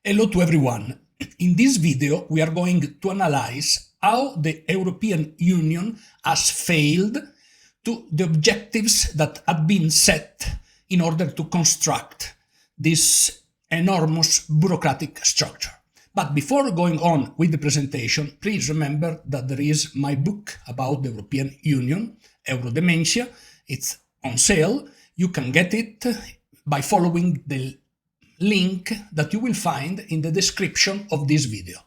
Hello to everyone. In this video, we are going to analyze how the European Union has failed to the objectives that had been set in order to construct this enormous bureaucratic structure. But before going on with the presentation, please remember that there is my book about the European Union, Eurodementia. It's on sale. You can get it by following the link that you will find in the description of this video.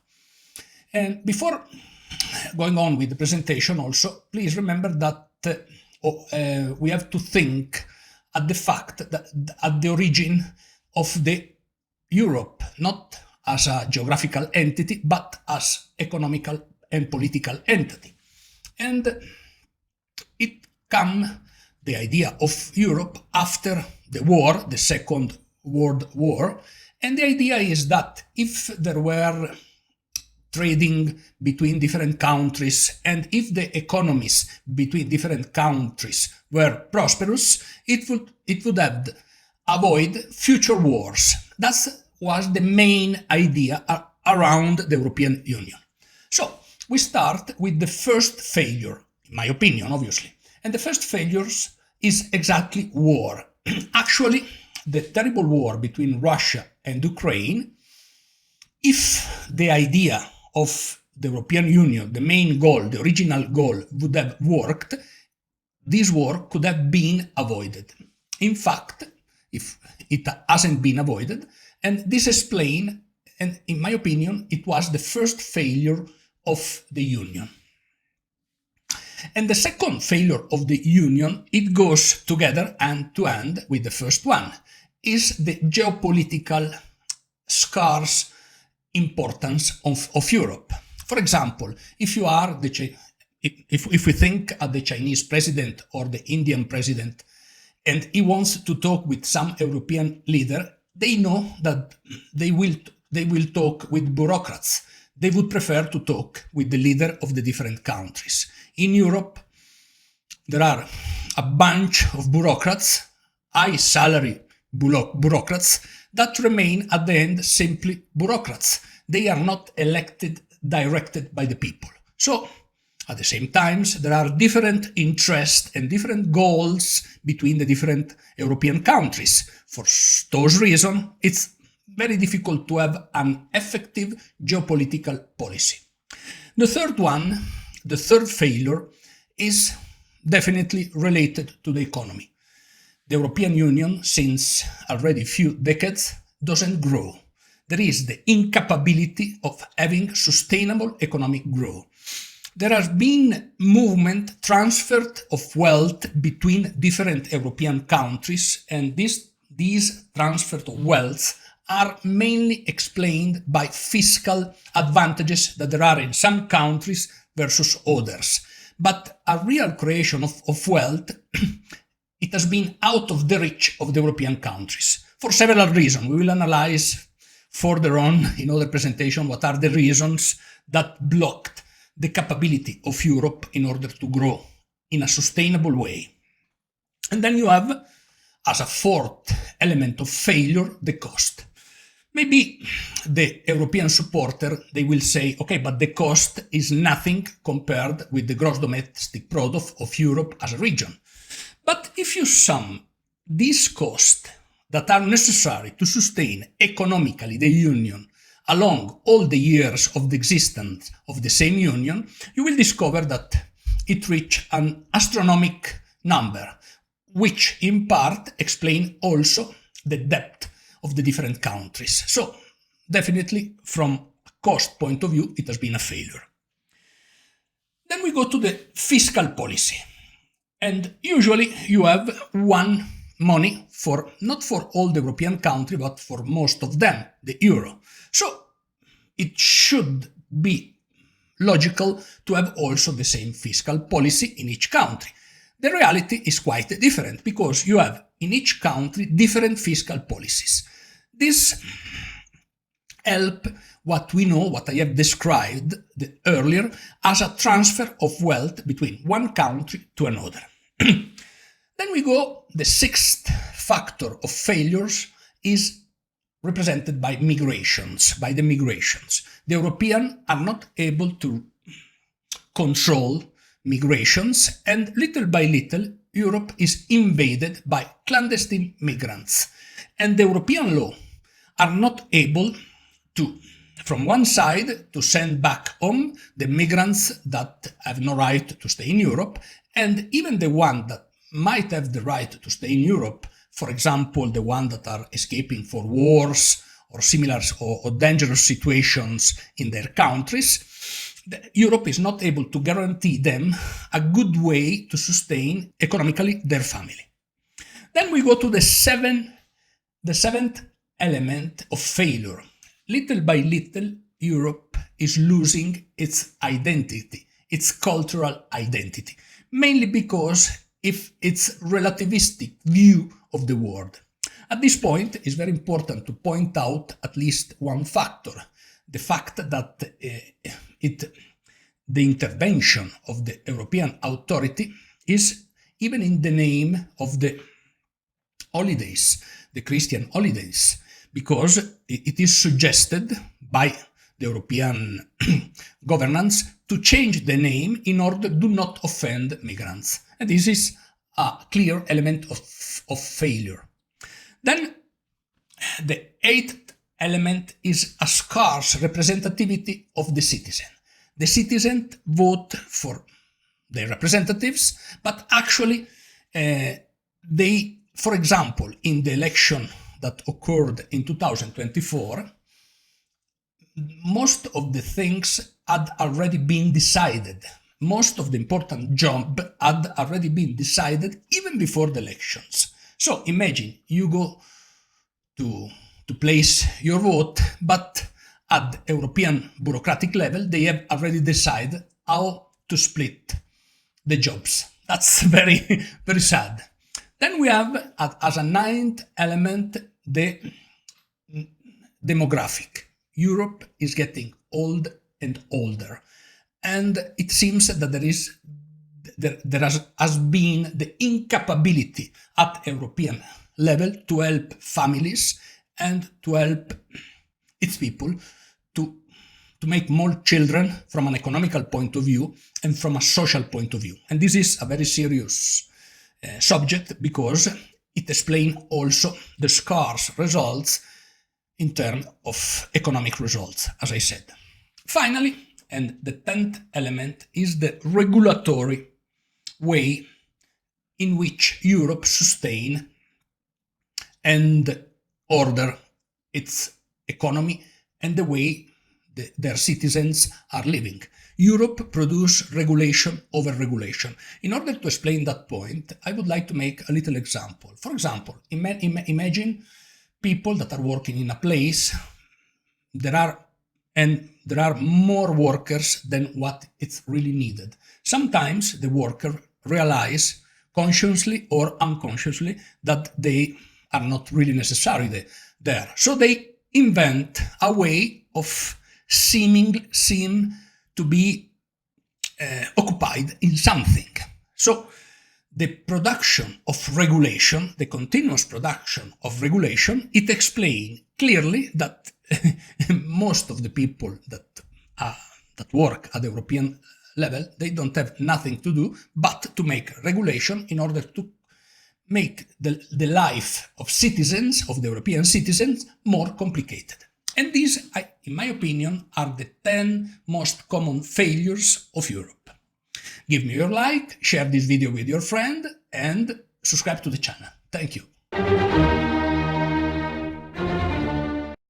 And before going on with the presentation also, please remember that we have to think at the fact that at the origin of the Europe, not as a geographical entity, but as economical and political entity. And it came, the idea of Europe, after the war, the Second World War, and the idea is that if there were trading between different countries and if the economies between different countries were prosperous, it would have avoid future wars. That was the main idea around the European Union. So we start with the first failure, in my opinion, obviously. And the first failure is exactly war. Actually, the terrible war between Russia and Ukraine, if the idea of the European Union, the main goal, the original goal, would have worked, this war could have been avoided. In fact, if it hasn't been avoided, and this explains, and in my opinion, it was the first failure of the Union. And the second failure of the Union, it goes together hand to hand with the first one, is the geopolitical scarce importance of Europe. For example, if you are if we think of the Chinese president or the Indian president, and he wants to talk with some European leader, they know that they will talk with bureaucrats. They would prefer to talk with the leader of the different countries. In Europe, there are a bunch of bureaucrats, high salary bureaucrats, that remain at the end simply bureaucrats. They are not elected, directed by the people. So, at the same time, there are different interests and different goals between the different European countries. For those reasons, it's very difficult to have an effective geopolitical policy. The third one, the third failure, is definitely related to the economy. The European Union, since already a few decades, doesn't grow. There is the incapability of having sustainable economic growth. There has been movement transferred of wealth between different European countries, and these transfers of wealth are mainly explained by fiscal advantages that there are in some countries versus others. But a real creation of wealth, it has been out of the reach of the European countries for several reasons. We will analyze further on in other presentation what are the reasons that blocked the capability of Europe in order to grow in a sustainable way. And then you have, as a fourth element of failure, the cost. Maybe the European supporter, they will say, okay, but the cost is nothing compared with the gross domestic product of Europe as a region. But if you sum these costs that are necessary to sustain economically the Union along all the years of the existence of the same Union, you will discover that it reaches an astronomical number, which in part explain also the depth of the different countries. So, definitely, from a cost point of view, it has been a failure. Then we go to the fiscal policy. And usually you have one money for, not for all the European countries, but for most of them, the euro. So it should be logical to have also the same fiscal policy in each country. The reality is quite different because you have in each country different fiscal policies. This help what we know, what I have described earlier, as a transfer of wealth between one country to another. Then we go, the sixth factor of failures is represented by migrations, by the migrations. The Europeans are not able to control migrations, and little by little, Europe is invaded by clandestine migrants. And the European law are not able to, from one side, to send back home the migrants that have no right to stay in Europe, and even the one that might have the right to stay in Europe, for example, the ones that are escaping for wars or similar or dangerous situations in their countries, Europe is not able to guarantee them a good way to sustain economically their family. Then we go to the seventh element of failure. Little by little, Europe is losing its identity, its cultural identity, mainly because of its relativistic view of the world. At this point, it's very important to point out at least one factor, the fact that the intervention of the European authority is even in the name of the holidays, the Christian holidays, because it is suggested by the European governance to change the name in order to not offend migrants. And this is a clear element of failure. Then the eighth element is a scarce representativity of the citizen. The citizens vote for their representatives, but actually they, for example, in the election that occurred in 2024, most of the things had already been decided. Most of the important jobs had already been decided even before the elections. So imagine you go to place your vote, but at the European bureaucratic level, they have already decided how to split the jobs. That's very, very sad. Then we have, as a ninth element, the demographic. Europe is getting old and older, and it seems that there has been the incapability at European level to help families and to help its people to make more children from an economical point of view and from a social point of view. And this is a very serious subject because it explains also the scarce results in terms of economic results, as I said. Finally, and the 10th element is the regulatory way in which Europe sustain and order its economy and the way their citizens are living. Europe produces regulation over regulation. In order to explain that point, I would like to make a little example. For example, imagine people that are working in a place. There are more workers than what it's really needed. Sometimes the worker realize consciously or unconsciously that they are not really necessary there. So they invent a way of seem to be occupied in something. So the production of regulation, the continuous production of regulation, it explains clearly that most of the people that work at the European level, they don't have nothing to do but to make regulation in order to make the life of citizens, of the European citizens, more complicated. And these, in my opinion, are the 10 most common failures of Europe. Give me your like, share this video with your friend, and subscribe to the channel. Thank you.